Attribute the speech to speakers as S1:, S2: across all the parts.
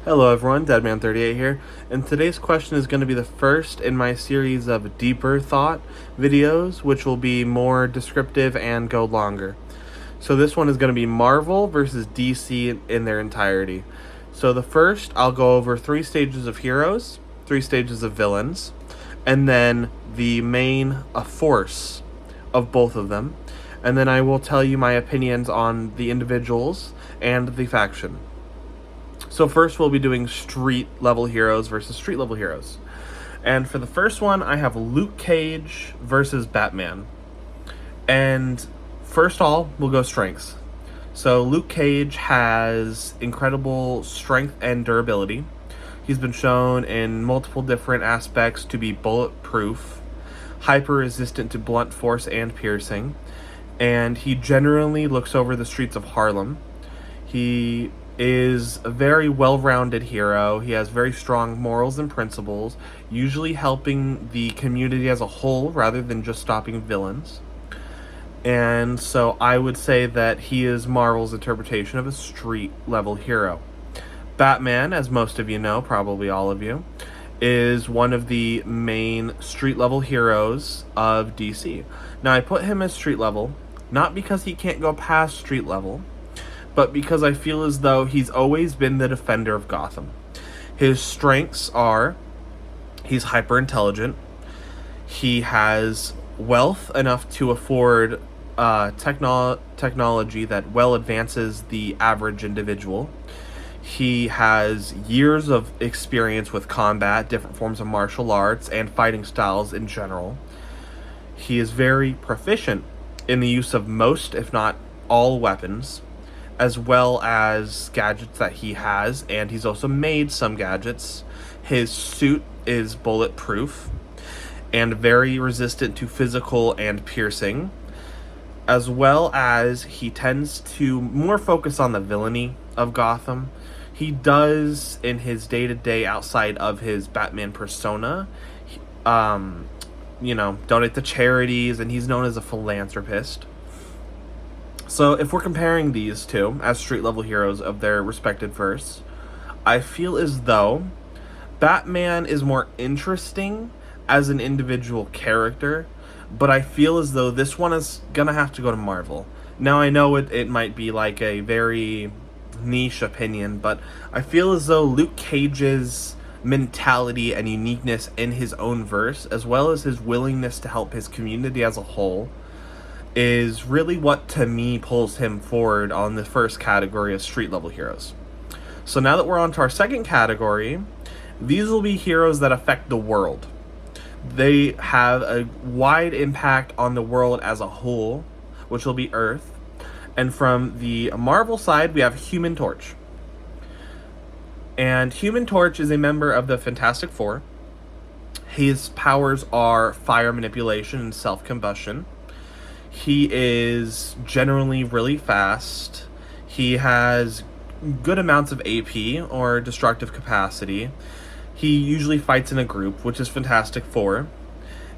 S1: Hello everyone, Deadman38 here, and today's question is going to be the first in my series of deeper thought videos, which will be more descriptive and go longer. So this one is going to be Marvel versus DC in their entirety. So the first, I'll go over 3 stages of heroes, 3 stages of villains, and then the main force of both of them, and then I will tell you my opinions on the individuals and the faction. So first we'll be doing street level heroes versus street level heroes. And for the first one, I have Luke Cage versus Batman. And first all, we'll go strengths. So Luke Cage has incredible strength and durability. He's been shown in multiple different aspects to be bulletproof, hyper resistant to blunt force and piercing, and he generally looks over the streets of Harlem. He is a very well-rounded hero. He has very strong morals and principles, usually helping the community as a whole rather than just stopping villains. And so I would say that he is Marvel's interpretation of a street-level hero. Batman, as most of you know, probably all of you, is one of the main street-level heroes of DC. Now, I put him as street-level, not because he can't go past street-level, but because I feel as though he's always been the defender of Gotham. His strengths are he's hyper intelligent, he has wealth enough to afford technology that well advances the average individual. He has years of experience with combat, different forms of martial arts, and fighting styles in general. He is very proficient in the use of most, if not all, weapons, as well as gadgets that he has, and he's also made some gadgets. His suit is bulletproof and very resistant to physical and piercing, as well as he tends to more focus on the villainy of Gotham. He does, in his day-to-day outside of his Batman persona, donate to charities, and he's known as a philanthropist. So if we're comparing these two as street-level heroes of their respective verse, I feel as though Batman is more interesting as an individual character, but I feel as though this one is gonna have to go to Marvel. Now, I know it might be like a very niche opinion, but I feel as though Luke Cage's mentality and uniqueness in his own verse, as well as his willingness to help his community as a whole, is really what, to me, pulls him forward on the first category of street-level heroes. So now that we're on to our second category, these will be heroes that affect the world. They have a wide impact on the world as a whole, which will be Earth. And from the Marvel side, we have Human Torch. And Human Torch is a member of the Fantastic Four. His powers are fire manipulation and self-combustion. He is generally really fast. He has good amounts of AP, or destructive capacity. He usually fights in a group, which is Fantastic Four.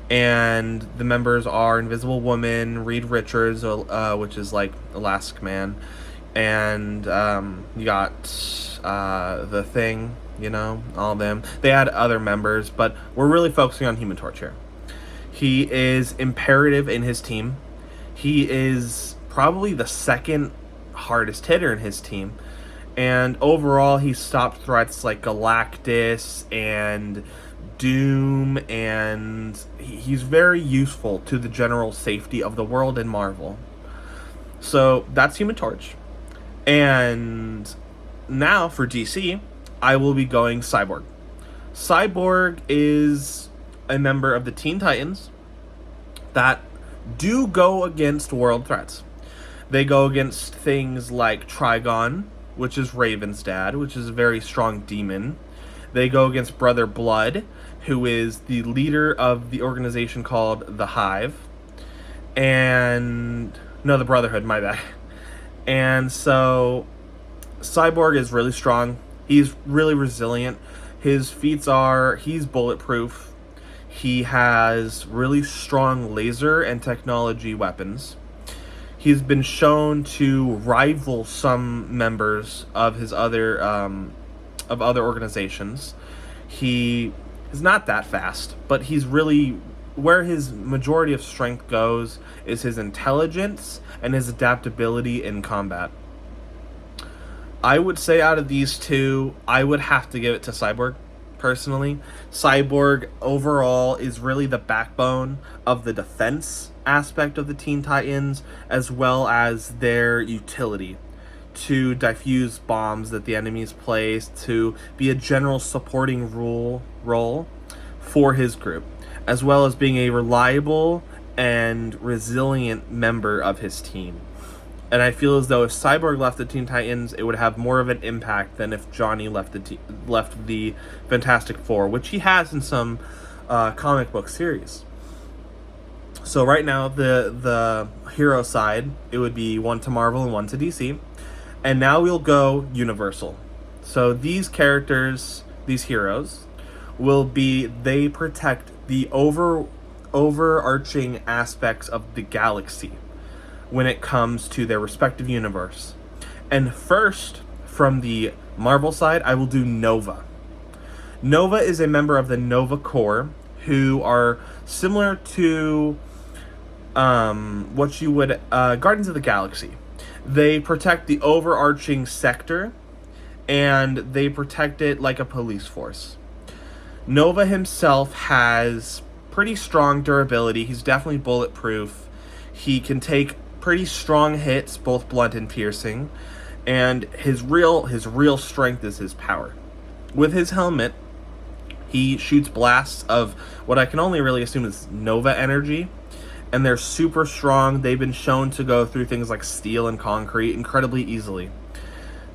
S1: And the members are Invisible Woman, Reed Richards, which is like Elastic Man, and you got The Thing, all of them. They had other members, but we're really focusing on Human Torch here. He is imperative in his team. He is probably the second hardest hitter in his team. And overall, he stopped threats like Galactus and Doom, and he's very useful to the general safety of the world in Marvel. So that's Human Torch. And now for DC, I will be going Cyborg. Cyborg is a member of the Teen Titans that do go against world threats. They go against things like Trigon, which is Raven's dad, which is a very strong demon. They go against Brother Blood, who is the leader of the organization called the Hive. The Brotherhood, my bad. And so Cyborg is really strong. He's really resilient. His feats are, he's bulletproof. He has really strong laser and technology weapons. He's been shown to rival some members of his other of other organizations. He is not that fast, but he's really, where his majority of strength goes is his intelligence and his adaptability in combat. I would say out of these two, I would have to give it to Cyborg, personally. Cyborg overall is really the backbone of the defense aspect of the Teen Titans, as well as their utility to diffuse bombs that the enemies place, to be a general supporting role for his group, as well as being a reliable and resilient member of his team. And I feel as though if Cyborg left the Teen Titans, it would have more of an impact than if Johnny left the Fantastic Four, which he has in some comic book series. So right now, the hero side, it would be one to Marvel and one to DC. And now we'll go Universal. So these characters, these heroes, they protect the overarching aspects of the galaxy when it comes to their respective universe. And first, from the Marvel side, I will do Nova. Nova is a member of the Nova Corps, who are similar to what you would Guardians of the Galaxy. They protect the overarching sector, and they protect it like a police force. Nova himself has pretty strong durability. He's definitely bulletproof. He can take pretty strong hits, both blunt and piercing, and his real strength is his power. With his helmet, he shoots blasts of what I can only really assume is Nova energy, and they're super strong. They've been shown to go through things like steel and concrete incredibly easily.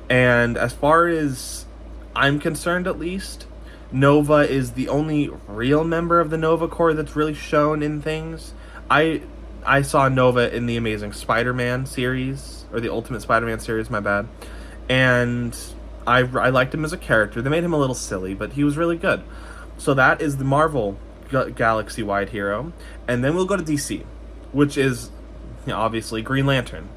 S1: And as far as I'm concerned, at least, Nova is the only real member of the Nova Corps that's really shown in things. I saw Nova in the Amazing Spider-Man series, or the Ultimate Spider-Man series, my bad. And I liked him as a character. They made him a little silly, but he was really good. So that is the Marvel galaxy-wide hero. And then we'll go to DC, which is, obviously, Green Lantern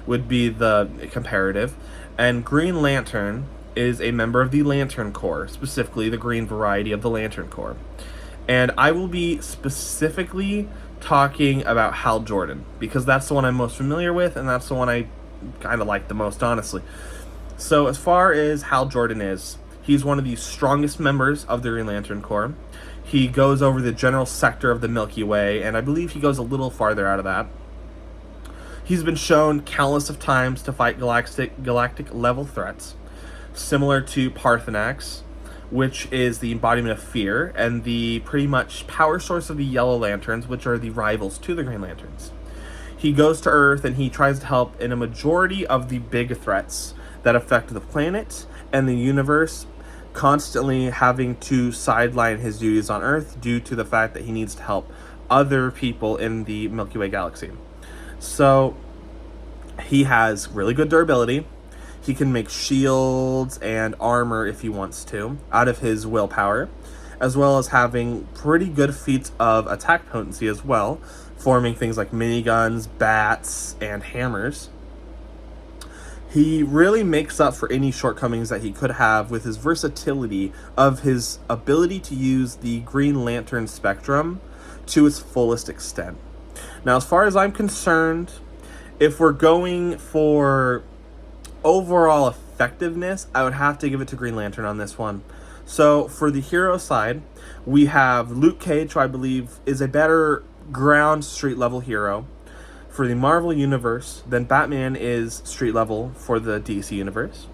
S1: would be the comparative. And Green Lantern is a member of the Lantern Corps, specifically the green variety of the Lantern Corps. And I will be specifically talking about Hal Jordan, because that's the one I'm most familiar with, and that's the one I kind of like the most, honestly. So as far as Hal Jordan is, he's one of the strongest members of the Green Lantern Corps. He goes over the general sector of the Milky Way, and I believe he goes a little farther out of that. He's been shown countless of times to fight galactic level threats, similar to Parthenax, which is the embodiment of fear, and the pretty much power source of the Yellow Lanterns, which are the rivals to the Green Lanterns. He goes to Earth and he tries to help in a majority of the big threats that affect the planet and the universe, constantly having to sideline his duties on Earth due to the fact that he needs to help other people in the Milky Way galaxy. So he has really good durability. He can make shields and armor if he wants to, out of his willpower, as well as having pretty good feats of attack potency as well, forming things like miniguns, bats, and hammers. He really makes up for any shortcomings that he could have with his versatility of his ability to use the Green Lantern spectrum to its fullest extent. Now, as far as I'm concerned, if we're going for overall effectiveness, I would have to give it to Green Lantern on this one. So for the hero side, we have Luke Cage, who I believe is a better ground street level hero for the Marvel universe than Batman is street level for the DC universe.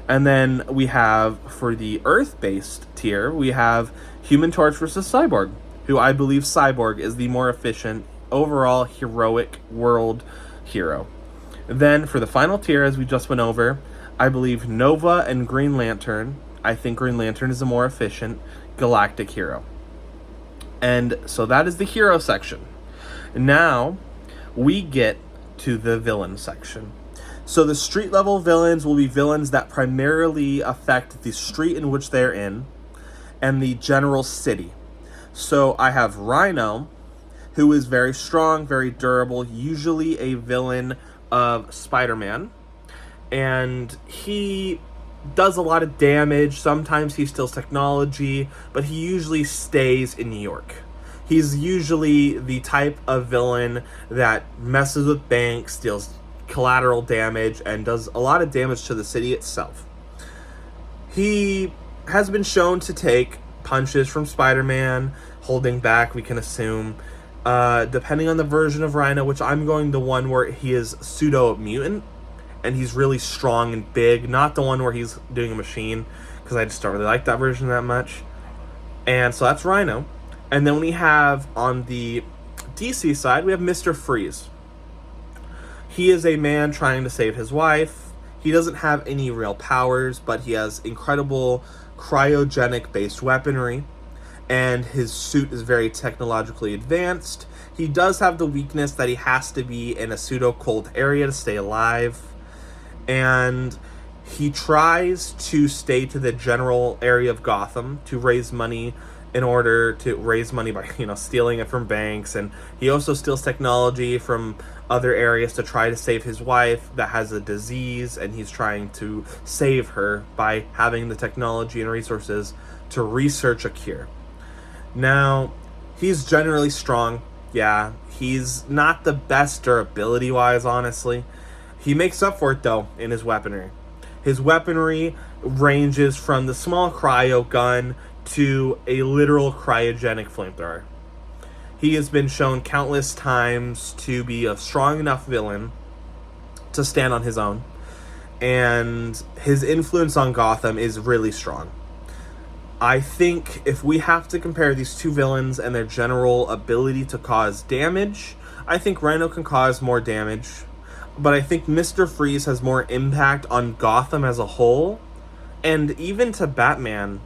S1: And then we have, for the Earth-based tier, we have Human Torch versus Cyborg, who I believe Cyborg is the more efficient overall heroic world hero. Then for the final tier, as we just went over, I believe Nova and Green Lantern. I think Green Lantern is a more efficient galactic hero. And so that is the hero section. Now we get to the villain section. So the street level villains will be villains that primarily affect the street in which they're in and the general city. So I have Rhino, who is very strong, very durable, usually a villain of Spider-Man, and he does a lot of damage. Sometimes he steals technology, but he usually stays in New York. He's usually the type of villain that messes with banks, steals collateral damage, and does a lot of damage to the city itself. He has been shown to take punches from Spider-Man, holding back, we can assume. Depending on the version of Rhino, which I'm going the one where he is pseudo-mutant, and he's really strong and big, not the one where he's doing a machine, because I just don't really like that version that much. And so that's Rhino. And then we have, on the DC side, we have Mr. Freeze. He is a man trying to save his wife. He doesn't have any real powers, but he has incredible cryogenic-based weaponry, and his suit is very technologically advanced. He does have the weakness that he has to be in a pseudo-cold area to stay alive, and he tries to stay to the general area of Gotham to raise money in order to raise money by, stealing it from banks. And he also steals technology from other areas to try to save his wife that has a disease, and he's trying to save her by having the technology and resources to research a cure. Now, he's generally strong. Yeah, he's not the best durability-wise, honestly. He makes up for it, though, in his weaponry. His weaponry ranges from the small cryo gun to a literal cryogenic flamethrower. He has been shown countless times to be a strong enough villain to stand on his own, and his influence on Gotham is really strong. I think if we have to compare these two villains and their general ability to cause damage, I think Rhino can cause more damage, but I think Mr. Freeze has more impact on Gotham as a whole, and even to Batman,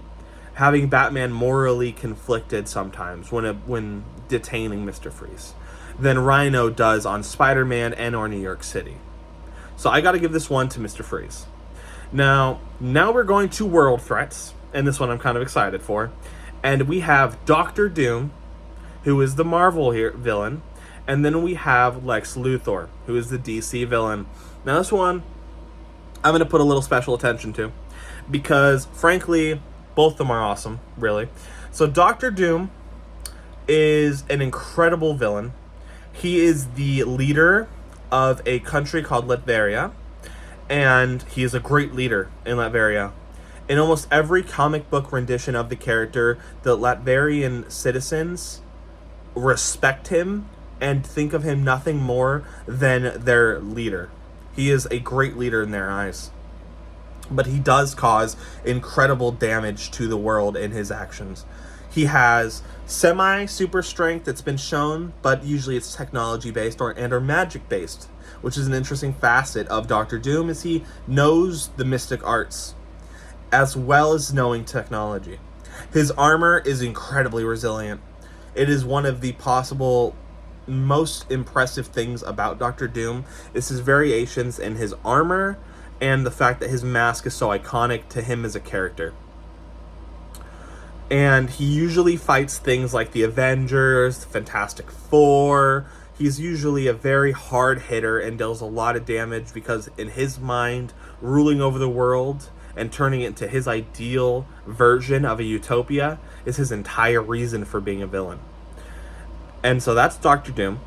S1: having Batman morally conflicted sometimes when detaining Mr. Freeze, than Rhino does on Spider-Man and or New York City. So I gotta give this one to Mr. Freeze. Now we're going to world threats, and this one I'm kind of excited for. And we have Doctor Doom, who is the Marvel villain, and then we have Lex Luthor, who is the DC villain. Now this one, I'm going to put a little special attention to, because frankly, both of them are awesome, really. So Doctor Doom is an incredible villain. He is the leader of a country called Latveria, and he is a great leader in Latveria. In almost every comic book rendition of the character, the Latverian citizens respect him and think of him nothing more than their leader. He is a great leader in their eyes. But he does cause incredible damage to the world in his actions. He has semi-super strength that's been shown, but usually it's technology-based or magic-based, which is an interesting facet of Doctor Doom, is he knows the mystic arts as well as knowing technology. His armor is incredibly resilient. It is one of the possible most impressive things about Doctor Doom is his variations in his armor and the fact that his mask is so iconic to him as a character. And he usually fights things like the Avengers, the Fantastic Four. He's usually a very hard hitter and deals a lot of damage because in his mind, ruling over the world and turning it into his ideal version of a utopia is his entire reason for being a villain. And so that's Doctor Doom.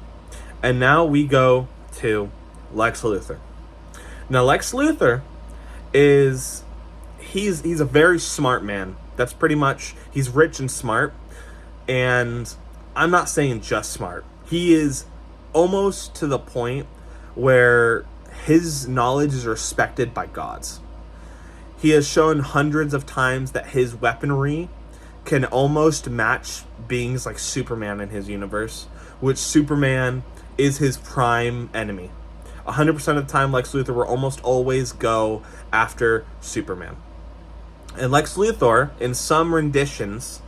S1: And now we go to Lex Luthor. Now Lex Luthor is, he's a very smart man. That's pretty much, he's rich and smart. And I'm not saying just smart. He is almost to the point where his knowledge is respected by gods. He has shown hundreds of times that his weaponry can almost match beings like Superman in his universe, which Superman is his prime enemy. 100% of the time, Lex Luthor will almost always go after Superman. And Lex Luthor, in some renditions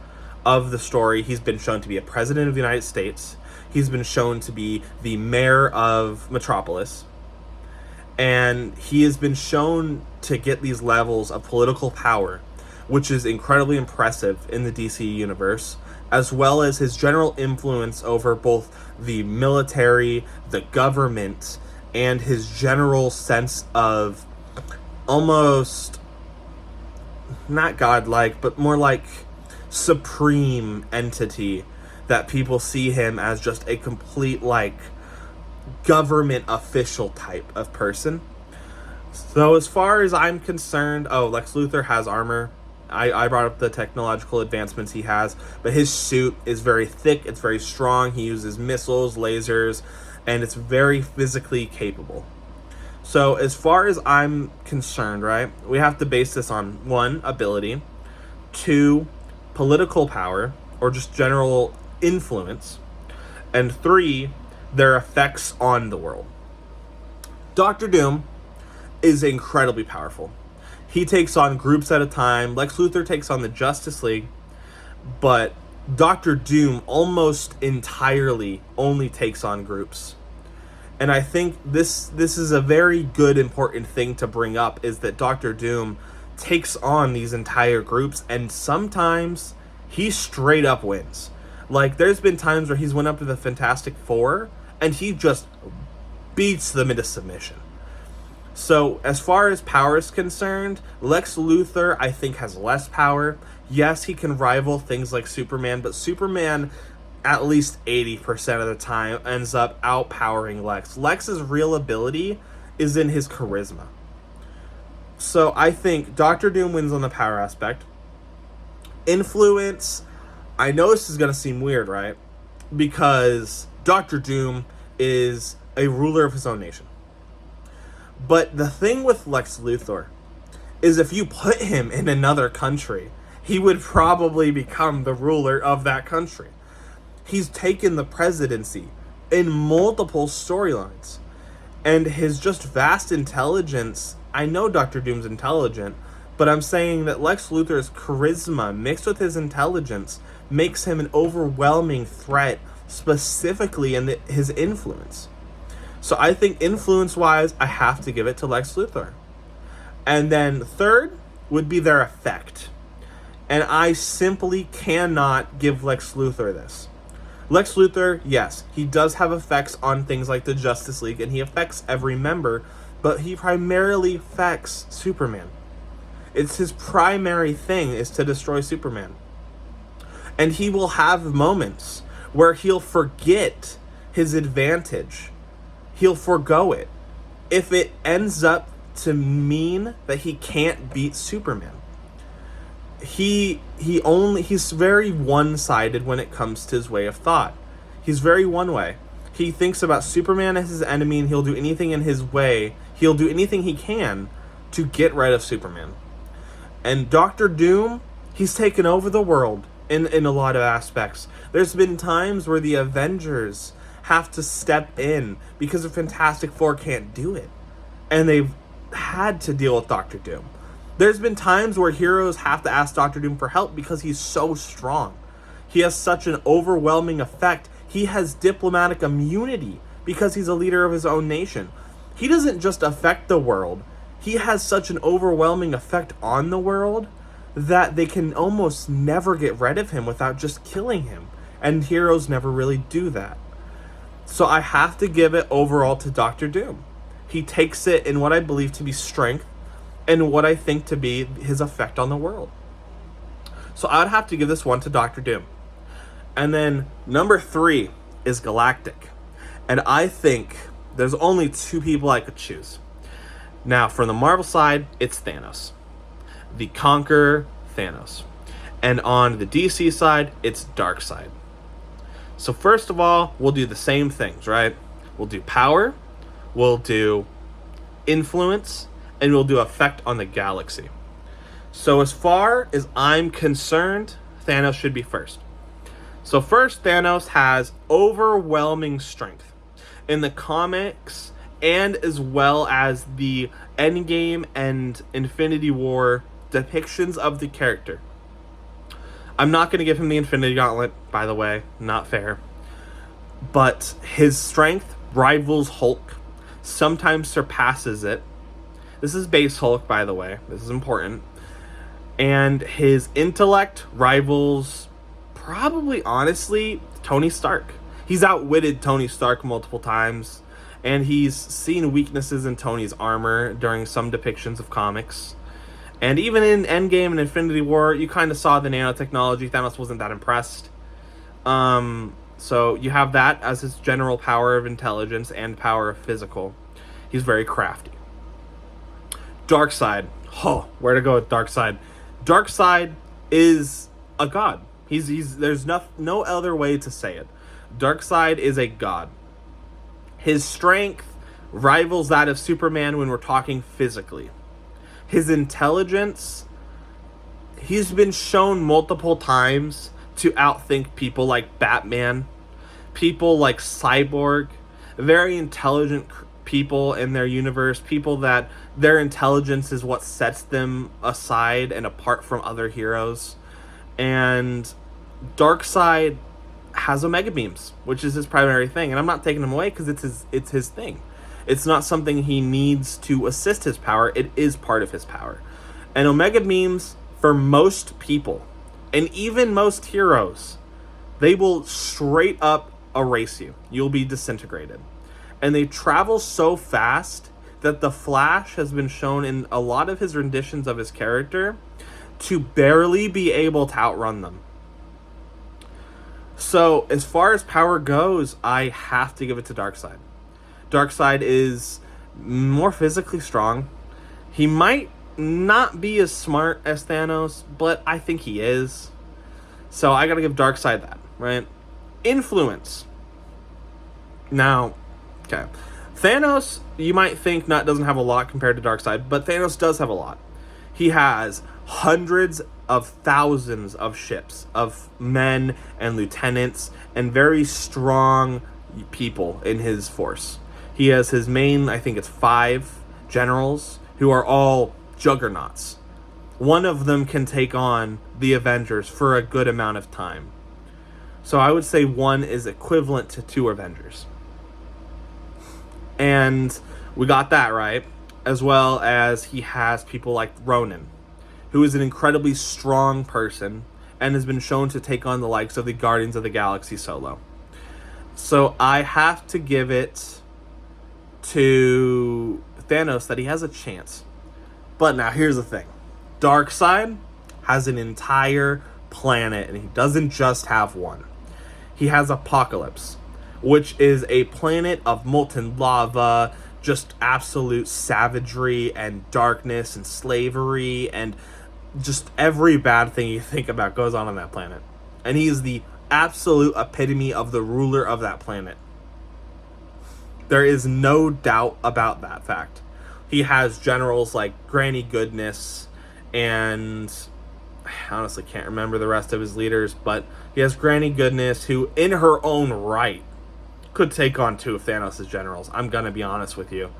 S1: of the story, he's been shown to be a president of the United States. He's been shown to be the mayor of Metropolis. And he has been shown to get these levels of political power, which is incredibly impressive in the DC universe, as well as his general influence over both the military, the government, and his general sense of almost not godlike, but more like supreme entity, that people see him as just a complete, like, government official type of person. So as far as I'm concerned, Lex Luthor has armor. I brought up the technological advancements he has, but his suit is very thick, it's very strong, he uses missiles, lasers, and it's very physically capable. So as far as I'm concerned, right, we have to base this on 1, ability, 2, political power, or just general influence, and 3, their effects on the world. Doctor Doom is incredibly powerful. He takes on groups at a time. Lex Luthor takes on the Justice League, but Doctor Doom almost entirely only takes on groups. And I think this is a very good, important thing to bring up, is that Doctor Doom takes on these entire groups, and sometimes he straight up wins. Like, there's been times where he's went up to the Fantastic Four, and he just beats them into submission. So, as far as power is concerned, Lex Luthor, I think, has less power. Yes, he can rival things like Superman, but Superman, at least 80% of the time, ends up outpowering Lex. Lex's real ability is in his charisma. So, I think Doctor Doom wins on the power aspect. Influence, I know this is going to seem weird, right? Because Doctor Doom is a ruler of his own nation. But the thing with Lex Luthor is, if you put him in another country, he would probably become the ruler of that country. He's taken the presidency in multiple storylines. And his just vast intelligence, I know Doctor Doom's intelligent, but I'm saying that Lex Luthor's charisma mixed with his intelligence makes him an overwhelming threat, specifically in his influence. So I think influence-wise, I have to give it to Lex Luthor. And then third would be their effect. And I simply cannot give Lex Luthor this. Lex Luthor, yes, he does have effects on things like the Justice League, and he affects every member, but he primarily affects Superman. It's his primary thing, is to destroy Superman. And he will have moments where he'll forget his advantage. He'll forgo it if it ends up to mean that he can't beat Superman. He's very one-sided when it comes to his way of thought. He's very one way. He thinks about Superman as his enemy, and he'll do anything in his way. He'll do anything he can to get rid of Superman. And Doctor Doom, he's taken over the world in a lot of aspects. There's been times where the Avengers have to step in because the Fantastic Four can't do it. And they've had to deal with Doctor Doom. There's been times where heroes have to ask Doctor Doom for help because he's so strong. He has such an overwhelming effect. He has diplomatic immunity because he's a leader of his own nation. He doesn't just affect the world. He has such an overwhelming effect on the world that they can almost never get rid of him without just killing him. And heroes never really do that. So I have to give it overall to Doctor Doom. He takes it in what I believe to be strength and what I think to be his effect on the world. So I would have to give this one to Doctor Doom. And then number 3 is Galactic. And I think there's only 2 people I could choose. Now, from the Marvel side, it's Thanos. The Conqueror, Thanos. And on the DC side, it's Darkseid. So first of all, we'll do the same things, right? We'll do power, we'll do influence, and we'll do effect on the galaxy. So as far as I'm concerned, Thanos should be first. So first, Thanos has overwhelming strength. In the comics, and as well as the Endgame and Infinity War depictions of the character. I'm not going to give him the Infinity Gauntlet, by the way, not fair. But his strength rivals Hulk, sometimes surpasses it. This is base Hulk, by the way, this is important. And his intellect rivals, probably, honestly, Tony Stark. He's outwitted Tony Stark multiple times, and he's seen weaknesses in Tony's armor during some depictions of comics. And even in Endgame and Infinity War, you kind of saw the nanotechnology. Thanos wasn't that impressed. So you have that as his general power of intelligence and power of physical. He's very crafty. Darkseid. Oh, where to go with Darkseid? Darkseid is a god. There's no other way to say it. Darkseid is a god. His strength rivals that of Superman when we're talking physically. His intelligence, he's been shown multiple times to outthink people like Batman, people like Cyborg, very intelligent people in their universe, people that their intelligence is what sets them aside and apart from other heroes. And Darkseid has Omega Beams, which is his primary thing, and I'm not taking him away because it's his thing. It's not something he needs to assist his power. It is part of his power. And Omega Beams, for most people, and even most heroes, they will straight up erase you. You'll be disintegrated. And they travel so fast that the Flash has been shown in a lot of his renditions of his character to barely be able to outrun them. So, as far as power goes, I have to give it to Darkseid. Darkseid is more physically strong. He might not be as smart as Thanos, but I think he is. So I gotta give Darkseid that, right? Influence. Now, okay. Thanos, you might think doesn't have a lot compared to Darkseid, but Thanos does have a lot. He has hundreds of thousands of ships, of men and lieutenants, and very strong people in his force. He has his main, I think it's 5 generals, who are all juggernauts. One of them can take on the Avengers for a good amount of time. So I would say one is equivalent to 2 Avengers. And we got that right, as well as he has people like Ronan, who is an incredibly strong person and has been shown to take on the likes of the Guardians of the Galaxy solo. So I have to give it to Thanos that he has a chance. But now here's the thing. Darkseid has an entire planet, and he doesn't just have one. He has Apokolips, which is a planet of molten lava, just absolute savagery and darkness and slavery, and just every bad thing you think about goes on that planet. And he is the absolute epitome of the ruler of that planet. There is no doubt about that fact. He has generals like Granny Goodness, and I honestly can't remember the rest of his leaders, but he has Granny Goodness, who in her own right could take on 2 of Thanos' generals. I'm gonna be honest with you.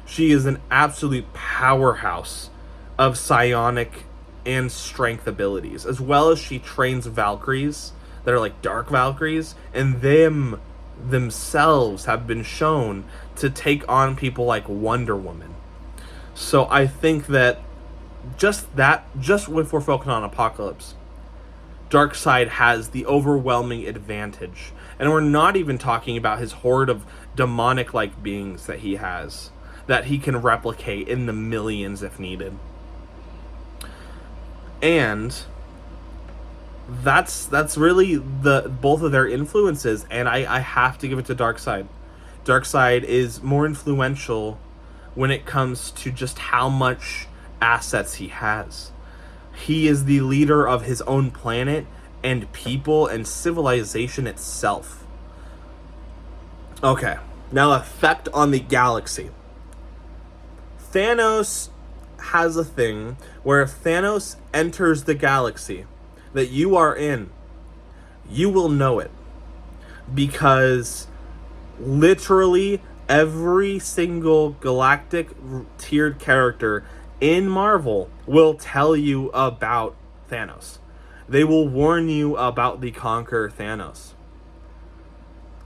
S1: She is an absolute powerhouse of psionic and strength abilities, as well as she trains Valkyries that are like dark Valkyries, and themselves have been shown to take on people like Wonder Woman. So I think that just if we're focusing on Apokolips, Darkseid has the overwhelming advantage. And we're not even talking about his horde of demonic-like beings that he has, that he can replicate in the millions if needed. And that's really both of their influences, and I have to give it to Darkseid. Darkseid is more influential when it comes to just how much assets he has. He is the leader of his own planet and people and civilization itself. Okay, now effect on the galaxy. Thanos has a thing where if Thanos enters the galaxy that you are in, you will know it. Because literally every single galactic tiered character in Marvel will tell you about Thanos. They will warn you about the Conqueror Thanos.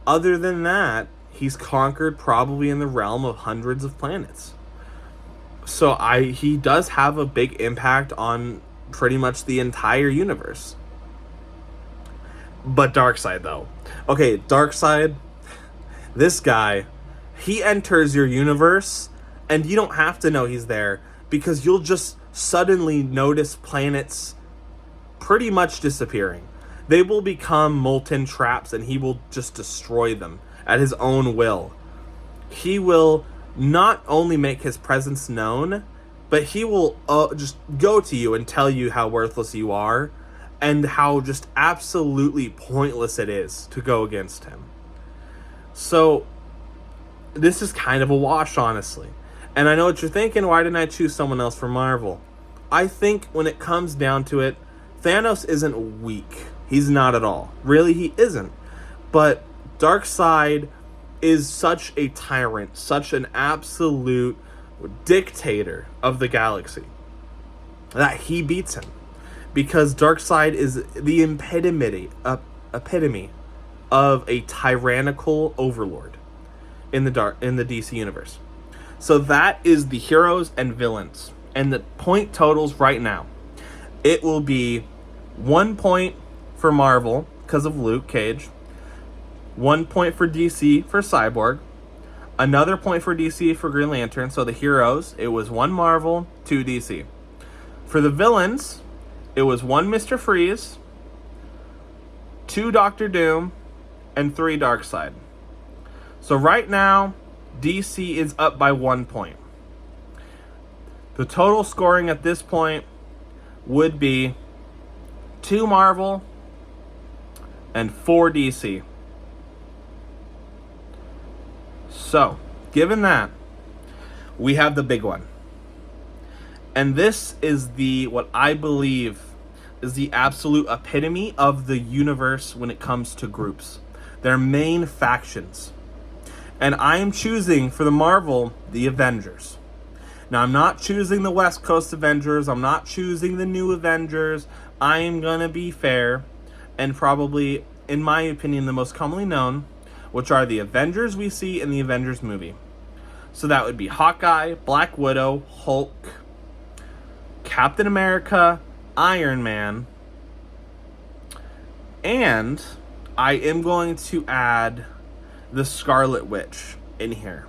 S1: Other than that, he's conquered probably in the realm of hundreds of planets. So he does have a big impact on pretty much the entire universe. But Darkseid, though. Okay, Darkseid, this guy, he enters your universe, and you don't have to know he's there, because you'll just suddenly notice planets pretty much disappearing. They will become molten traps and he will just destroy them at his own will. He will not only make his presence known, but he will just go to you and tell you how worthless you are and how just absolutely pointless it is to go against him. So this is kind of a wash, honestly. And I know what you're thinking, why didn't I choose someone else for Marvel? I think when it comes down to it, Thanos isn't weak. He's not at all. Really, he isn't. But Darkseid is such a tyrant, such an absolute dictator of the galaxy, that he beats him. Because Darkseid is the epitome of a tyrannical overlord in the DC universe. So that is the heroes and villains. And the point totals right now, it will be 1 point for Marvel because of Luke Cage, 1 point for DC for Cyborg, another point for DC for Green Lantern. So the heroes, it was 1 Marvel, 2 DC. For the villains, it was 1 Mr. Freeze, 2 Doctor Doom, and 3 Darkseid. So right now, DC is up by 1 point. The total scoring at this point would be 2 Marvel and 4 DC. So, given that, we have the big one. And this is what I believe is the absolute epitome of the universe when it comes to groups. Their main factions. And I am choosing for the Marvel, the Avengers. Now, I'm not choosing the West Coast Avengers. I'm not choosing the New Avengers. I am going to be fair and probably, in my opinion, the most commonly known, which are the Avengers we see in the Avengers movie. So that would be Hawkeye, Black Widow, Hulk, Captain America, Iron Man, and I am going to add the Scarlet Witch in here.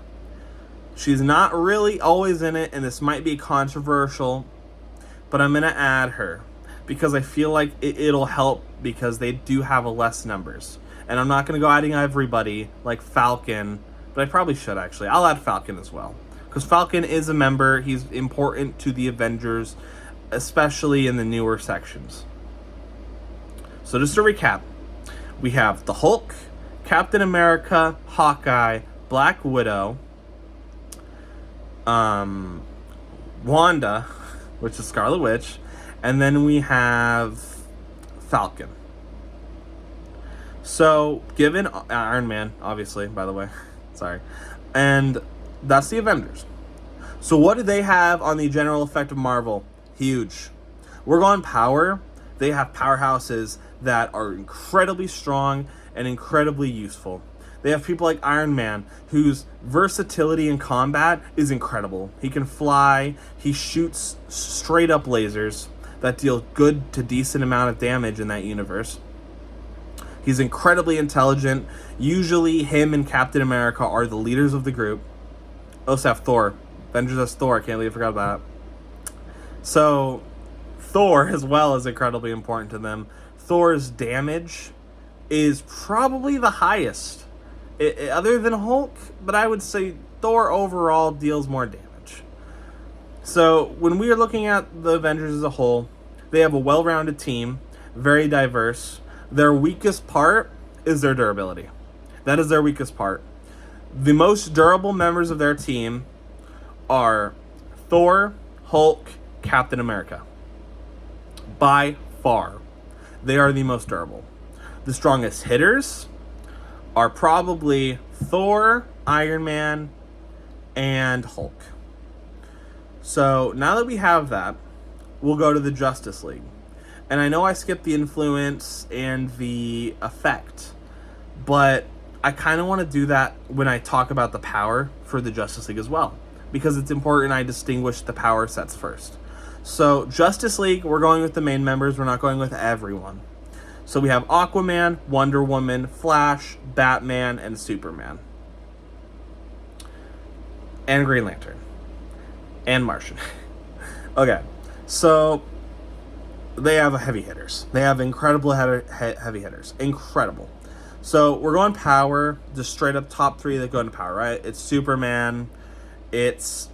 S1: She's not really always in it, and this might be controversial, but I'm going to add her because I feel like it'll help because they do have a less numbers. And I'm not going to go adding everybody like Falcon, but I probably should actually. I'll add Falcon as well because Falcon is a member. He's important to the Avengers, especially in the newer sections. So just to recap, we have the Hulk, Captain America, Hawkeye, Black Widow, Wanda, which is Scarlet Witch, and then we have Falcon. So, given Iron Man, obviously, by the way, sorry, and that's the Avengers. So what do they have on the general effect of Marvel? Huge. We're going power. They have powerhouses that are incredibly strong and incredibly useful. They have people like Iron Man, whose versatility in combat is incredible. He can fly, he shoots straight up lasers that deal good to decent amount of damage in that universe. He's incredibly intelligent. Usually him and Captain America are the leaders of the group. Also have Thor. Avengers has Thor, I can't believe I forgot about that. So Thor as well is incredibly important to them. Thor's damage is probably the highest. Other than Hulk, but I would say Thor overall deals more damage. So when we are looking at the Avengers as a whole, they have a well-rounded team, very diverse. Their weakest part is their durability. That is their weakest part. The most durable members of their team are Thor, Hulk, Captain America. By far, they are the most durable. The strongest hitters are probably Thor, Iron Man, and Hulk. So now that we have that, we'll go to the Justice League. And I know I skipped the influence and the effect, but I kind of want to do that when I talk about the power for the Justice League as well, because it's important I distinguish the power sets first. So Justice League, we're going with the main members. We're not going with everyone. So we have Aquaman, Wonder Woman, Flash, Batman, and Superman. And Green Lantern. And Martian. Okay. So they have heavy hitters. They have incredible heavy hitters. Incredible. So we're going power, just straight up top three that go into power, right? It's Superman, it's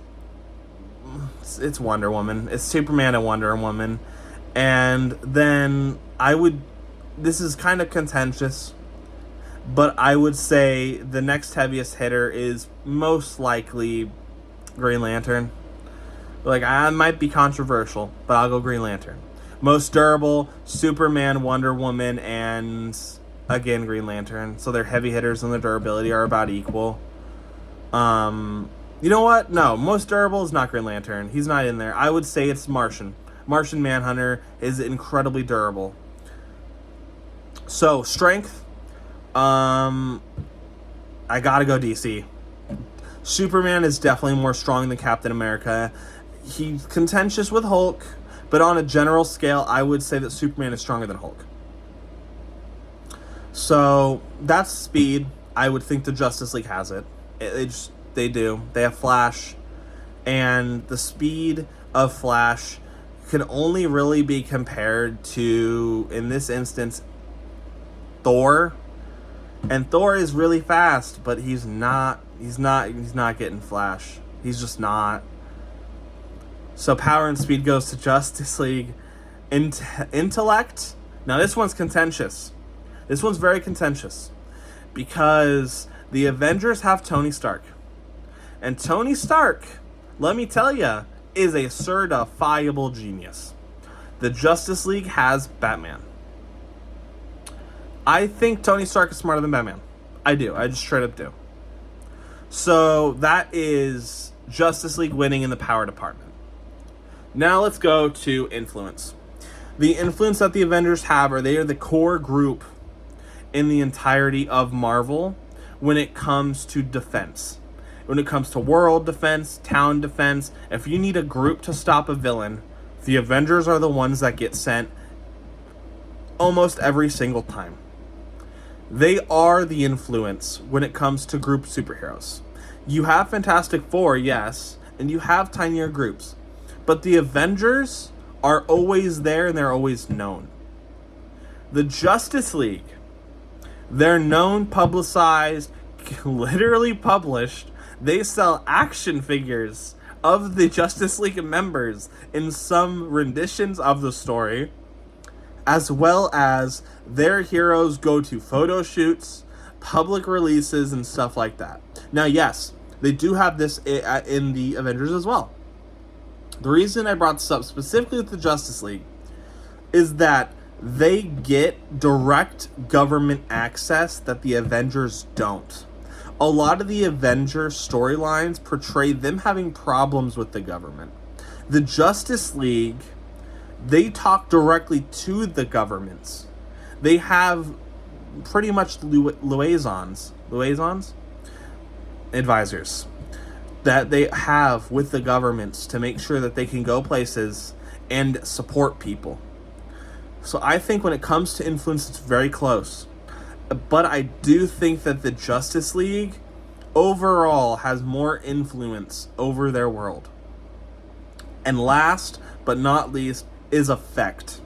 S1: Wonder Woman, it's Superman and Wonder Woman, and then this is kind of contentious, but I would say the next heaviest hitter is most likely Green Lantern. Like, I might be controversial, but I'll go Green Lantern. Most durable, Superman, Wonder Woman, and again, Green Lantern. So their heavy hitters and their durability are about equal. You know what? No, most durable is not Green Lantern. He's not in there. I would say it's Martian. Martian Manhunter is incredibly durable. So, strength. I gotta go DC. Superman is definitely more strong than Captain America. He's contentious with Hulk, but on a general scale, I would say that Superman is stronger than Hulk. So, that's speed. I would think the Justice League has it. They do. They have Flash. And the speed of Flash can only really be compared to, in this instance, Thor. And Thor is really fast, but he's not getting Flash. He's just not. So power and speed goes to Justice League. Intellect. Now this one's contentious. This one's very contentious because the Avengers have Tony Stark. And Tony Stark, let me tell you, is a certifiable genius. The Justice League has Batman. I think Tony Stark is smarter than Batman. I do. I just straight up do. So that is Justice League winning in the power department. Now let's go to influence. The influence that the Avengers have, they are the core group in the entirety of Marvel when it comes to defense. When it comes to world defense, town defense, if you need a group to stop a villain, the Avengers are the ones that get sent almost every single time. They are the influence when it comes to group superheroes. You have Fantastic Four, yes, and you have tinier groups. But the Avengers are always there and they're always known. The Justice League, they're known, publicized, literally published. They sell action figures of the Justice League members in some renditions of the story, as well as their heroes go to photo shoots, public releases, and stuff like that. Now, yes, they do have this in the Avengers as well. The reason I brought this up specifically with the Justice League is that they get direct government access that the Avengers don't. A lot of the Avengers storylines portray them having problems with the government. The Justice League, they talk directly to the governments. They have pretty much liaisons, advisors that they have with the governments to make sure that they can go places and support people. So I think when it comes to influence, it's very close. But I do think that the Justice League overall has more influence over their world. And last but not least is effect.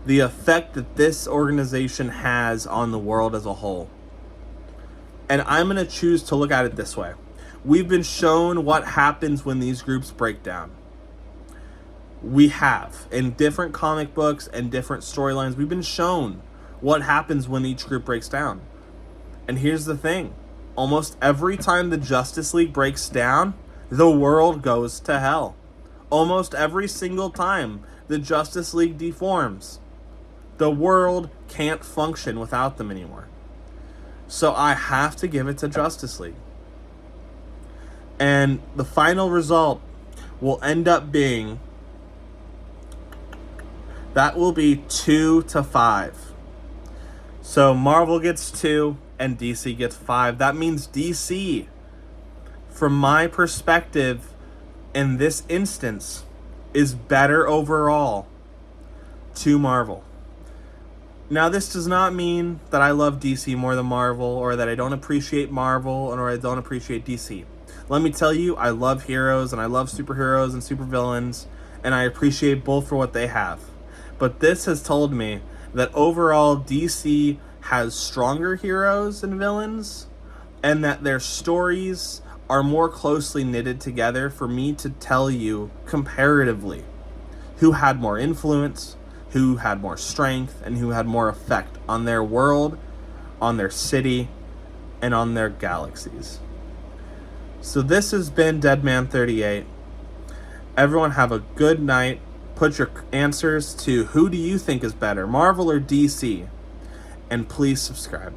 S1: The effect that this organization has on the world as a whole. And I'm going to choose to look at it this way. We've been shown what happens when these groups break down. We have. In different comic books and different storylines, we've been shown what happens when each group breaks down. And here's the thing. Almost every time the Justice League breaks down, the world goes to hell. Almost every single time the Justice League deforms, the world can't function without them anymore. So I have to give it to Justice League. And the final result will end up being, that will be 2-5. So Marvel gets 2 and DC gets 5. That means DC, from my perspective in this instance, is better overall to Marvel. Now, this does not mean that I love DC more than Marvel, or that I don't appreciate Marvel, or I don't appreciate DC. Let me tell you, I love heroes, and I love superheroes and supervillains, and I appreciate both for what they have. But this has told me that overall DC has stronger heroes and villains, and that their stories are more closely knitted together for me to tell you comparatively who had more influence, who had more strength, and who had more effect on their world, on their city, and on their galaxies. So this has been Deadman 38. Everyone have a good night. Put your answers to who do you think is better, Marvel or DC, and please subscribe.